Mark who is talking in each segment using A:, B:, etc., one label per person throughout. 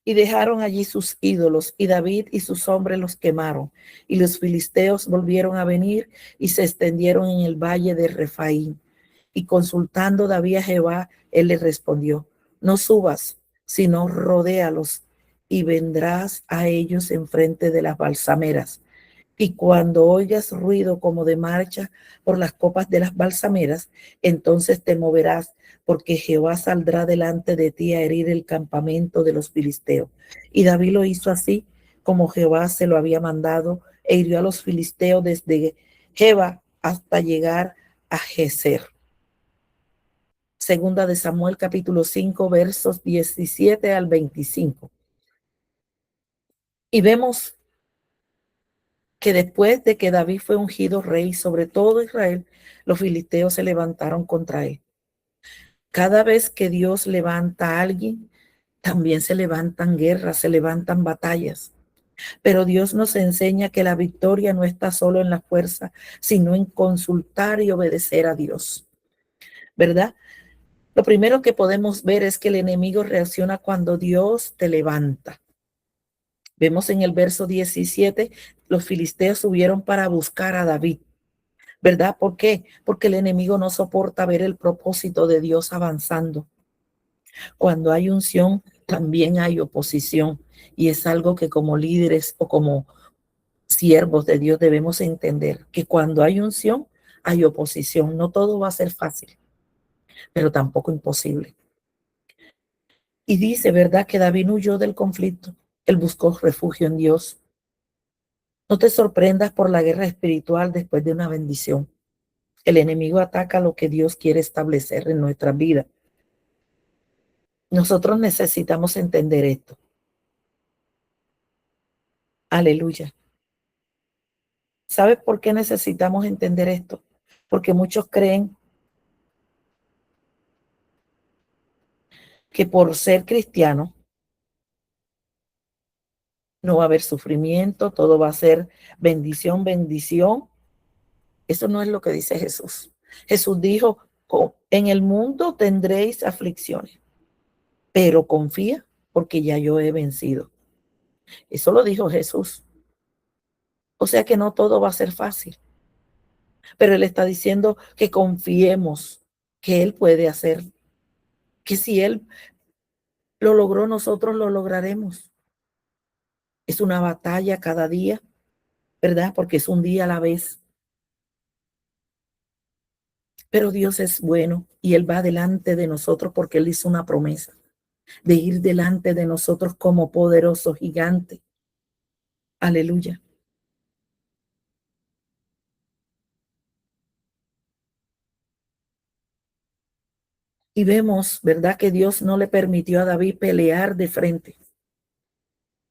A: Y dejaron allí sus ídolos, y David y sus hombres los quemaron. Y los filisteos volvieron a venir y se extendieron en el valle de Refaín. Y consultando David a Jehová, él le respondió: no subas, sino rodéalos, y vendrás a ellos enfrente de las balsameras. Y cuando oigas ruido como de marcha por las copas de las balsameras, entonces te moverás, porque Jehová saldrá delante de ti a herir el campamento de los filisteos. Y David lo hizo así como Jehová se lo había mandado, e hirió a los filisteos desde Geba hasta llegar a Geser. Segunda de Samuel, capítulo 5, versos 17 al 25. Y vemos que después de que David fue ungido rey sobre todo Israel, los filisteos se levantaron contra él. Cada vez que Dios levanta a alguien, también se levantan guerras, se levantan batallas. Pero Dios nos enseña que la victoria no está solo en la fuerza, sino en consultar y obedecer a Dios, ¿verdad? Lo primero que podemos ver es que el enemigo reacciona cuando Dios te levanta. Vemos en el verso 17, los filisteos subieron para buscar a David, ¿verdad? ¿Por qué? Porque el enemigo no soporta ver el propósito de Dios avanzando. Cuando hay unción, también hay oposición. Y es algo que como líderes o como siervos de Dios debemos entender, que cuando hay unción, hay oposición. No todo va a ser fácil, pero tampoco imposible. Y dice, ¿verdad?, que David no huyó del conflicto. Él buscó refugio en Dios. No te sorprendas por la guerra espiritual después de una bendición. El enemigo ataca lo que Dios quiere establecer en nuestra vida. Nosotros necesitamos entender esto. Aleluya. ¿Sabes por qué necesitamos entender esto? Porque muchos creen que por ser cristiano no va a haber sufrimiento, todo va a ser bendición, bendición. Eso no es lo que dice Jesús. Jesús dijo, en el mundo tendréis aflicciones, pero confía porque ya yo he vencido. Eso lo dijo Jesús. O sea que no todo va a ser fácil, pero Él está diciendo que confiemos que Él puede hacer, que si Él lo logró, nosotros lo lograremos. Es una batalla cada día, ¿verdad? Porque es un día a la vez. Pero Dios es bueno y Él va delante de nosotros porque Él hizo una promesa de ir delante de nosotros como poderoso gigante. Aleluya. Y vemos, ¿verdad?, que Dios no le permitió a David pelear de frente,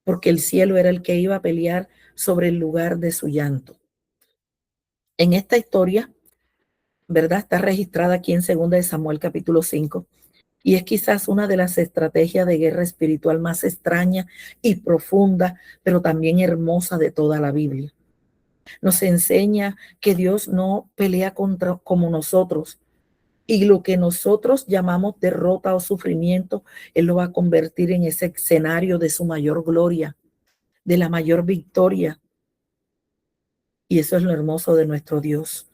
A: porque el cielo era el que iba a pelear sobre el lugar de su llanto. En esta historia, ¿verdad?, está registrada aquí en 2 de Samuel capítulo 5, y es quizás una de las estrategias de guerra espiritual más extraña y profunda, pero también hermosa de toda la Biblia. Nos enseña que Dios no pelea como nosotros, y lo que nosotros llamamos derrota o sufrimiento, Él lo va a convertir en ese escenario de su mayor gloria, de la mayor victoria. Y eso es lo hermoso de nuestro Dios.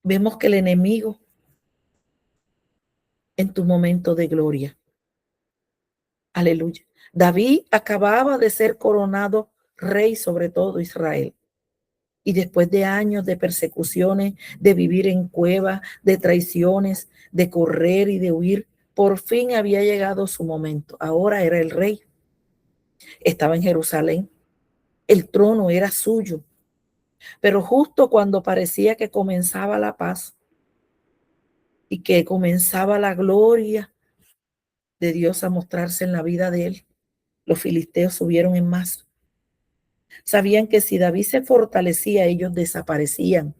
A: Vemos que el enemigo en tu momento de gloria. Aleluya. David acababa de ser coronado rey sobre todo Israel. Y después de años de persecuciones, de vivir en cueva, de traiciones, de correr y de huir, por fin había llegado su momento. Ahora era el rey. Estaba en Jerusalén. El trono era suyo. Pero justo cuando parecía que comenzaba la paz y que comenzaba la gloria de Dios a mostrarse en la vida de él, los filisteos subieron en masa. Sabían que si David se fortalecía, ellos desaparecían.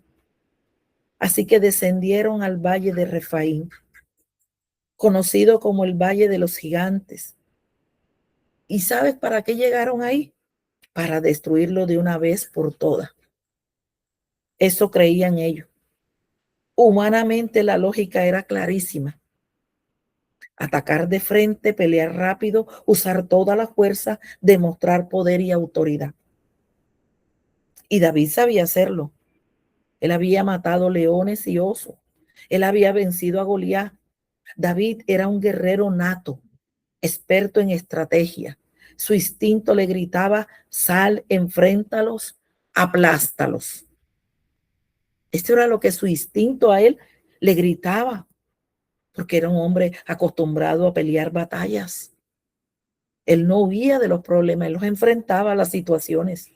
A: Así que descendieron al valle de Refaín, conocido como el Valle de los Gigantes. ¿Y sabes para qué llegaron ahí? Para destruirlo de una vez por todas. Eso creían ellos. Humanamente la lógica era clarísima. Atacar de frente, pelear rápido, usar toda la fuerza, demostrar poder y autoridad. Y David sabía hacerlo. Él había matado leones y osos. Él había vencido a Goliat. David era un guerrero nato, experto en estrategia. Su instinto le gritaba: sal, enfréntalos, aplástalos. Esto era lo que su instinto a él le gritaba, porque era un hombre acostumbrado a pelear batallas. Él no huía de los problemas, él los enfrentaba a las situaciones,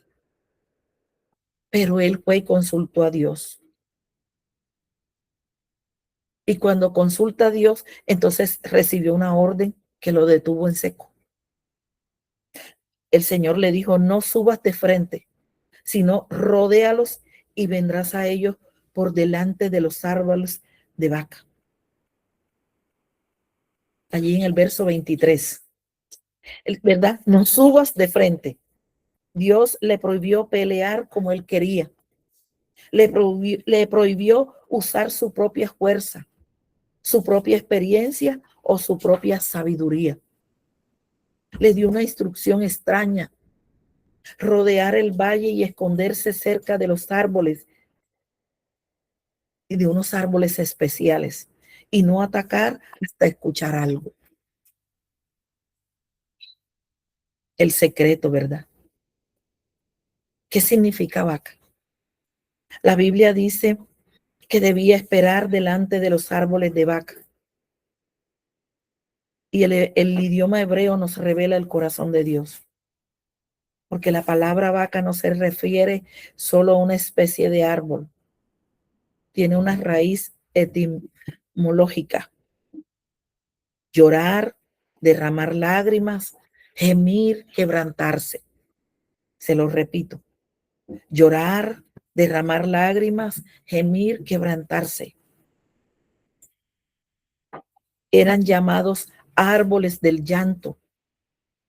A: pero él fue y consultó a Dios. Y cuando consulta a Dios, entonces recibió una orden que lo detuvo en seco. El Señor le dijo: no subas de frente, sino rodéalos y vendrás a ellos por delante de los árboles de vaca. Allí en el verso 23. ¿Verdad? No subas de frente. Dios le prohibió pelear como él quería. Le prohibió usar su propia fuerza, su propia experiencia o su propia sabiduría. Le dio una instrucción extraña: rodear el valle y esconderse cerca de los árboles y de unos árboles especiales y no atacar hasta escuchar algo. El secreto, ¿verdad? ¿Qué significa vaca? La Biblia dice que debía esperar delante de los árboles de vaca. Y el idioma hebreo nos revela el corazón de Dios, porque la palabra vaca no se refiere solo a una especie de árbol, tiene una raíz etimológica: llorar, derramar lágrimas, gemir, quebrantarse. Se lo repito: llorar, derramar lágrimas, gemir, quebrantarse. Eran llamados árboles del llanto,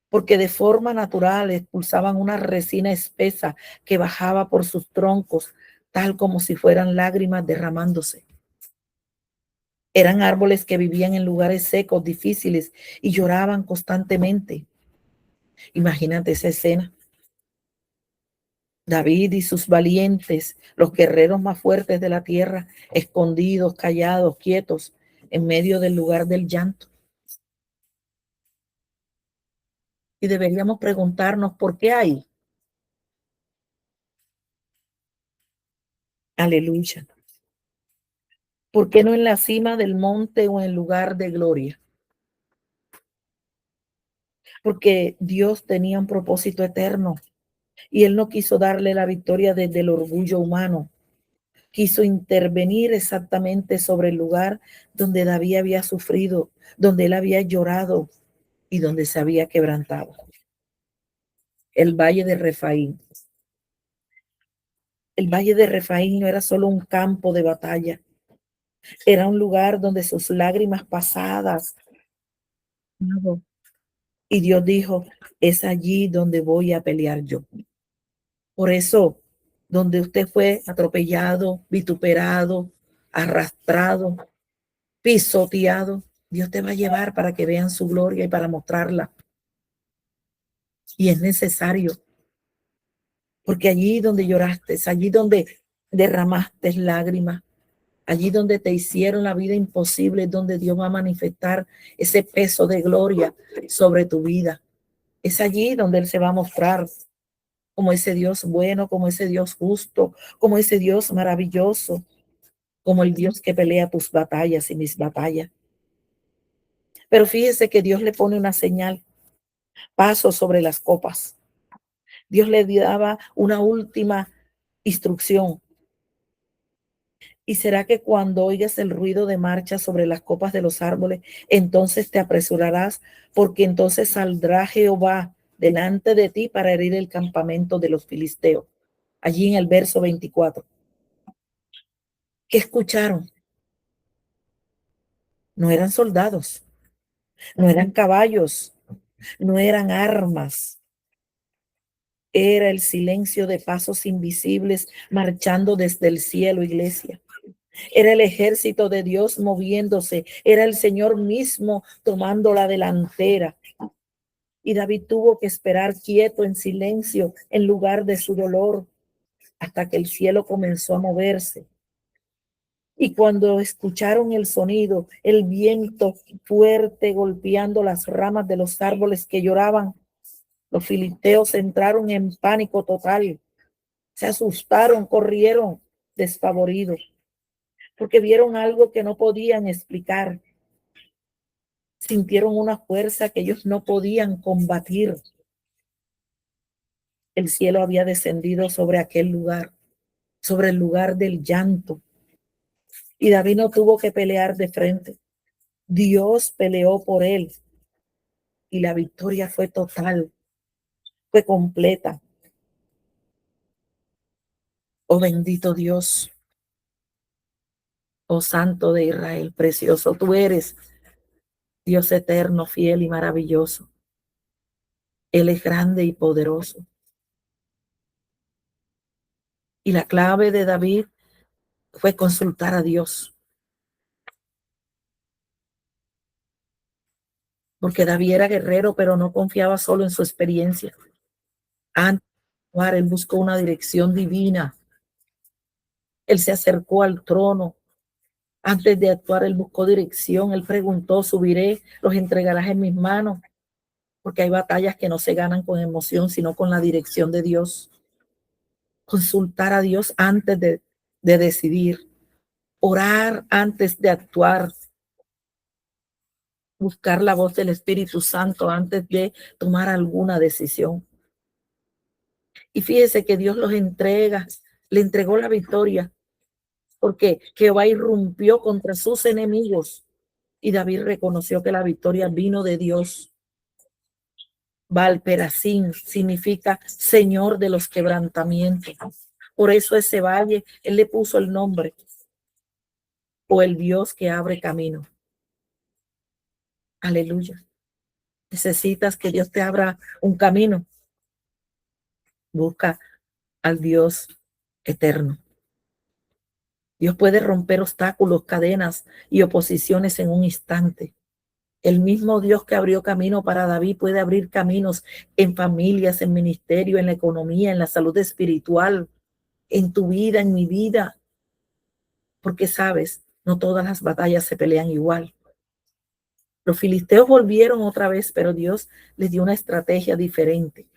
A: porque de forma natural expulsaban una resina espesa que bajaba por sus troncos, tal como si fueran lágrimas derramándose. Eran árboles que vivían en lugares secos, difíciles, y lloraban constantemente. Imagínate esa escena. David y sus valientes, los guerreros más fuertes de la tierra, escondidos, callados, quietos, en medio del lugar del llanto. Y deberíamos preguntarnos por qué hay. Aleluya. ¿Por qué no en la cima del monte o en lugar de gloria? Porque Dios tenía un propósito eterno y Él no quiso darle la victoria desde el orgullo humano. Quiso intervenir exactamente sobre el lugar donde David había sufrido, donde él había llorado y donde se había quebrantado. El valle de Refaín. El valle de Refaín no era solo un campo de batalla, era un lugar donde sus lágrimas pasadas. Y Dios dijo: es allí donde voy a pelear yo. Por eso, donde usted fue atropellado, vituperado, arrastrado, pisoteado, Dios te va a llevar para que vean su gloria y para mostrarla. Y es necesario, porque allí donde lloraste, allí donde derramaste lágrimas, allí donde te hicieron la vida imposible, es donde Dios va a manifestar ese peso de gloria sobre tu vida. Es allí donde Él se va a mostrar como ese Dios bueno, como ese Dios justo, como ese Dios maravilloso, como el Dios que pelea tus batallas y mis batallas. Pero fíjese que Dios le pone una señal: paso sobre las copas. Dios le daba una última instrucción: y será que cuando oigas el ruido de marcha sobre las copas de los árboles, entonces te apresurarás, porque entonces saldrá Jehová delante de ti para herir el campamento de los filisteos. Allí en el verso 24. ¿Qué escucharon? No eran soldados, no eran caballos, no eran armas. Era el silencio de pasos invisibles marchando desde el cielo, iglesia. Era el ejército de Dios moviéndose, era el Señor mismo tomando la delantera. Y David tuvo que esperar quieto en silencio en lugar de su dolor hasta que el cielo comenzó a moverse. Y cuando escucharon el sonido, el viento fuerte golpeando las ramas de los árboles que lloraban, los filisteos entraron en pánico total. Se asustaron, corrieron despavoridos, porque vieron algo que no podían explicar. Sintieron una fuerza que ellos no podían combatir. El cielo había descendido sobre aquel lugar, sobre el lugar del llanto. Y David no tuvo que pelear de frente. Dios peleó por él y la victoria fue total, fue completa. Oh bendito Dios, oh Santo de Israel, precioso tú eres, Dios eterno, fiel y maravilloso. Él es grande y poderoso. Y la clave de David fue consultar a Dios, porque David era guerrero, pero no confiaba solo en su experiencia. Antes de actuar, él buscó una dirección divina. Él se acercó al trono. Antes de actuar, él buscó dirección. Él preguntó, subiré, los entregarás en mis manos, porque hay batallas que no se ganan con emoción, sino con la dirección de Dios. Consultar a Dios antes de decidir, orar antes de actuar, buscar la voz del Espíritu Santo antes de tomar alguna decisión. Y fíjese que Dios los entrega, le entregó la victoria, porque Jehová irrumpió contra sus enemigos y David reconoció que la victoria vino de Dios. Valperasín significa Señor de los quebrantamientos. Por eso ese valle, él le puso el nombre, o el Dios que abre camino. Aleluya. Necesitas que Dios te abra un camino. Busca al Dios eterno. Dios puede romper obstáculos, cadenas y oposiciones en un instante. El mismo Dios que abrió camino para David puede abrir caminos en familias, en ministerio, en la economía, en la salud espiritual, en tu vida, en mi vida. Porque sabes, no todas las batallas se pelean igual. Los filisteos volvieron otra vez, pero Dios les dio una estrategia diferente.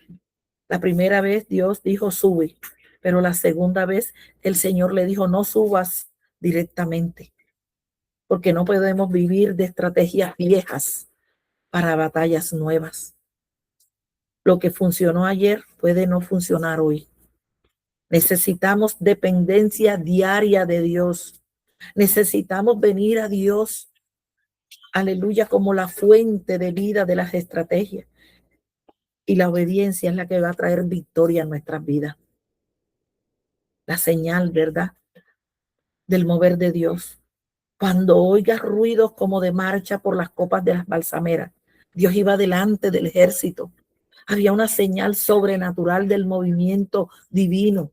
A: La primera vez Dios dijo, sube, pero la segunda vez el Señor le dijo, no subas directamente, porque no podemos vivir de estrategias viejas para batallas nuevas. Lo que funcionó ayer puede no funcionar hoy. Necesitamos dependencia diaria de Dios. Necesitamos venir a Dios, aleluya, como la fuente de vida de las estrategias. Y la obediencia es la que va a traer victoria a nuestras vidas. La señal, ¿verdad?, del mover de Dios. Cuando oigas ruidos como de marcha por las copas de las balsameras, Dios iba delante del ejército. Había una señal sobrenatural del movimiento divino.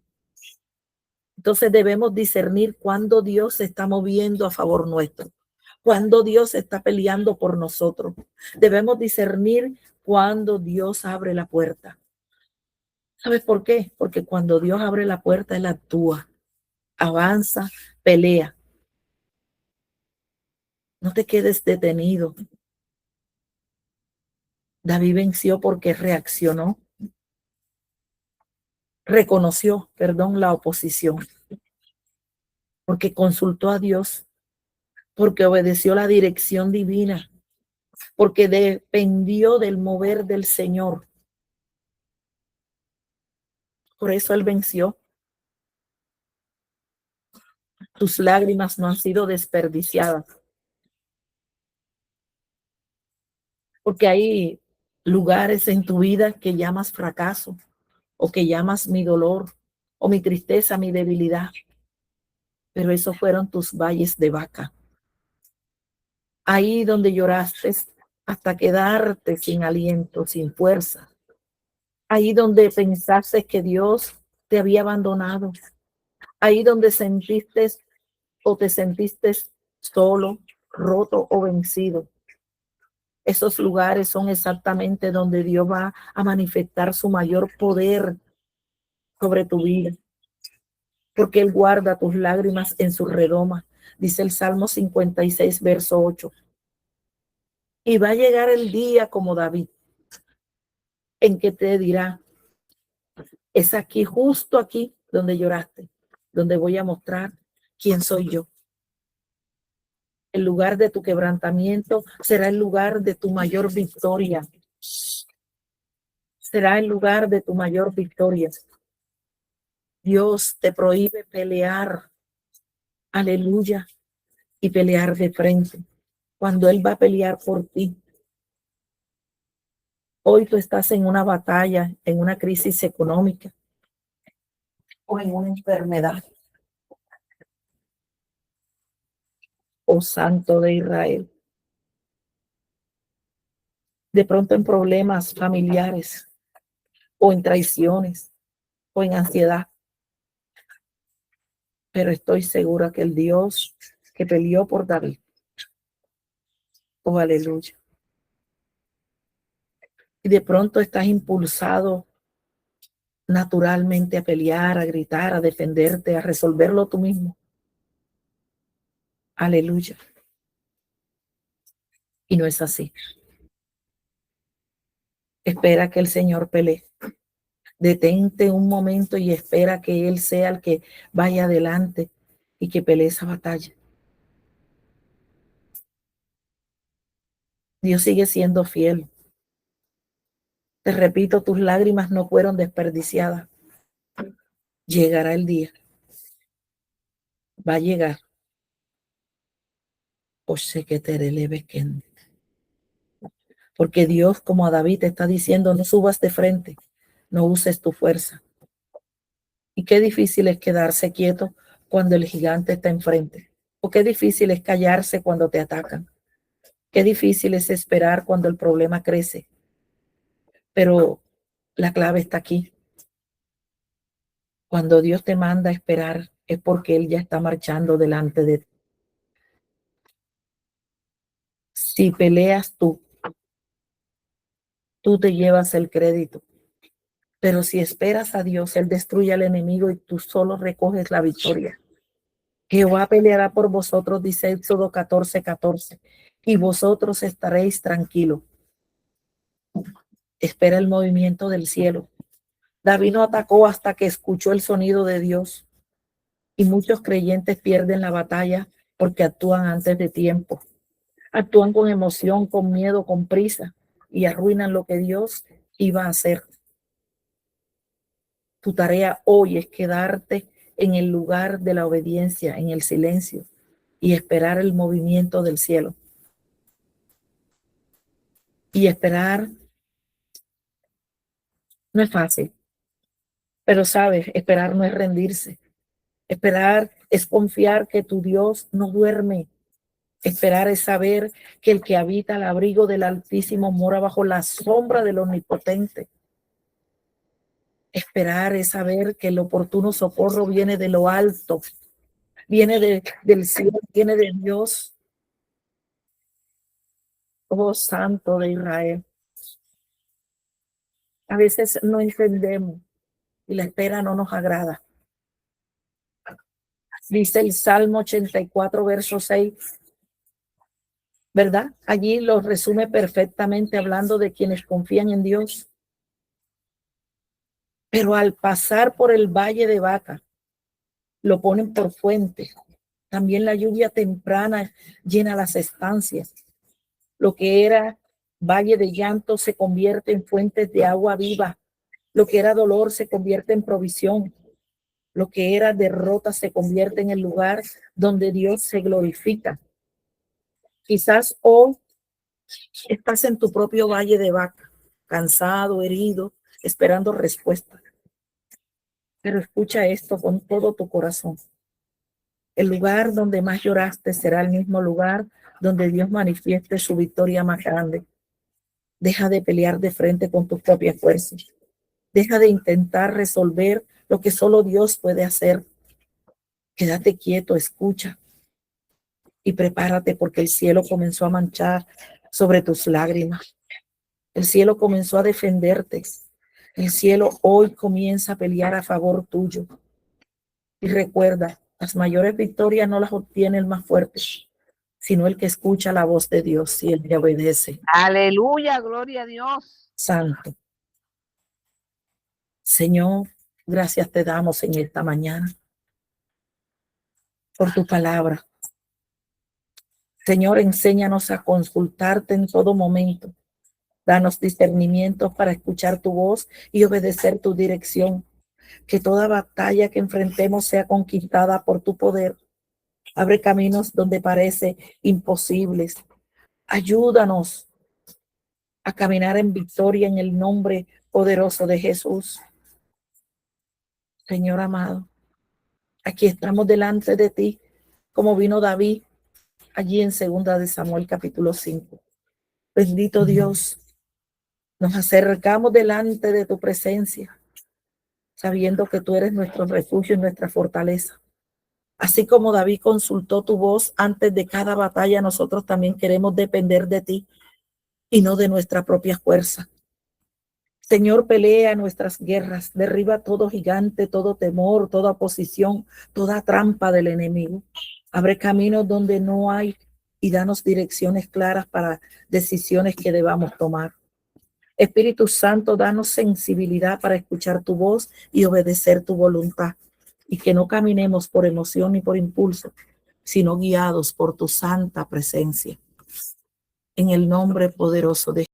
A: Entonces debemos discernir cuando Dios se está moviendo a favor nuestro, cuando Dios está peleando por nosotros. Debemos discernir cuando Dios abre la puerta. ¿Sabes por qué? Porque cuando Dios abre la puerta, Él actúa, avanza, pelea. No te quedes detenido. David venció porque reaccionó, reconoció, perdón, la oposición, porque consultó a Dios, porque obedeció la dirección divina, porque dependió del mover del Señor. Por eso Él venció. Tus lágrimas no han sido desperdiciadas, porque hay lugares en tu vida que llamas fracaso, o que llamas mi dolor, o mi tristeza, mi debilidad, pero esos fueron tus valles de vaca. Ahí donde lloraste hasta quedarte sin aliento, sin fuerza. Ahí donde pensaste que Dios te había abandonado. Ahí donde sentiste o te sentiste solo, roto o vencido. Esos lugares son exactamente donde Dios va a manifestar su mayor poder sobre tu vida, porque Él guarda tus lágrimas en su redoma, dice el Salmo 56, verso 8. Y va a llegar el día como David, en que te dirá, es aquí, justo aquí, donde lloraste, donde voy a mostrar quién soy yo. El lugar de tu quebrantamiento será el lugar de tu mayor victoria. Será el lugar de tu mayor victoria. Dios te prohíbe pelear, aleluya, y pelear de frente. Cuando Él va a pelear por ti. Hoy tú estás en una batalla, en una crisis económica o en una enfermedad. Oh Santo de Israel. De pronto en problemas familiares o en traiciones o en ansiedad. Pero estoy segura que el Dios que peleó por David, oh aleluya. Y de pronto estás impulsado naturalmente a pelear, a gritar, a defenderte, a resolverlo tú mismo. Aleluya. Y no es así. Espera que el Señor pelee. Detente un momento y espera que Él sea el que vaya adelante y que pelee esa batalla. Dios sigue siendo fiel. Te repito, tus lágrimas no fueron desperdiciadas. Llegará el día. Va a llegar. O sé que te releves que porque Dios, como a David, te está diciendo, no subas de frente, no uses tu fuerza. Y qué difícil es quedarse quieto cuando el gigante está enfrente. O qué difícil es callarse cuando te atacan. Qué difícil es esperar cuando el problema crece. Pero la clave está aquí. Cuando Dios te manda a esperar es porque Él ya está marchando delante de ti. Si peleas tú te llevas el crédito. Pero si esperas a Dios, Él destruye al enemigo y tú solo recoges la victoria. Jehová peleará por vosotros, dice Éxodo 14:14, y vosotros estaréis tranquilos. Espera el movimiento del cielo. David no atacó hasta que escuchó el sonido de Dios. Y muchos creyentes pierden la batalla porque actúan antes de tiempo. Actúan con emoción, con miedo, con prisa y arruinan lo que Dios iba a hacer. Tu tarea hoy es quedarte en el lugar de la obediencia, en el silencio y esperar el movimiento del cielo. Y esperar no es fácil, pero sabes, esperar no es rendirse. Esperar es confiar que tu Dios no duerme. Esperar es saber que el que habita al abrigo del Altísimo mora bajo la sombra del Omnipotente. Esperar es saber que el oportuno socorro viene de lo alto, viene del cielo, viene de Dios. Oh Santo de Israel. A veces no entendemos y la espera no nos agrada. Dice el Salmo 84, verso 6, ¿verdad? Allí lo resume perfectamente hablando de quienes confían en Dios. Pero al pasar por el valle de Baca, lo ponen por fuente. También la lluvia temprana llena las estancias. Lo que era valle de llanto se convierte en fuentes de agua viva. Lo que era dolor se convierte en provisión. Lo que era derrota se convierte en el lugar donde Dios se glorifica. Quizás hoy estás en tu propio valle de Baca, cansado, herido, esperando respuesta. Pero escucha esto con todo tu corazón. El lugar donde más lloraste será el mismo lugar donde Dios manifieste su victoria más grande. Deja de pelear de frente con tus propias fuerzas. Deja de intentar resolver lo que solo Dios puede hacer. Quédate quieto, escucha. y prepárate porque el cielo comenzó a manchar sobre tus lágrimas. El cielo comenzó a defenderte. El cielo hoy comienza a pelear a favor tuyo. Y recuerda, las mayores victorias no las obtiene el más fuerte, sino el que escucha la voz de Dios y el que obedece.
B: Aleluya, gloria a Dios.
A: Santo. Señor, gracias te damos en esta mañana por tu palabra. Señor, enséñanos a consultarte en todo momento. Danos discernimiento para escuchar tu voz y obedecer tu dirección. Que toda batalla que enfrentemos sea conquistada por tu poder. Abre caminos donde parece imposibles. Ayúdanos a caminar en victoria en el nombre poderoso de Jesús. Señor amado, aquí estamos delante de ti, como vino David allí en 2 de Samuel capítulo 5. Bendito Dios, nos acercamos delante de tu presencia, sabiendo que tú eres nuestro refugio y nuestra fortaleza. Así como David consultó tu voz antes de cada batalla, nosotros también queremos depender de ti y no de nuestra propia fuerza. Señor, pelea nuestras guerras, derriba todo gigante, todo temor, toda oposición, toda trampa del enemigo. Abre caminos donde no hay y danos direcciones claras para decisiones que debamos tomar. Espíritu Santo, danos sensibilidad para escuchar tu voz y obedecer tu voluntad. Y que no caminemos por emoción ni por impulso, sino guiados por tu santa presencia. En el nombre poderoso de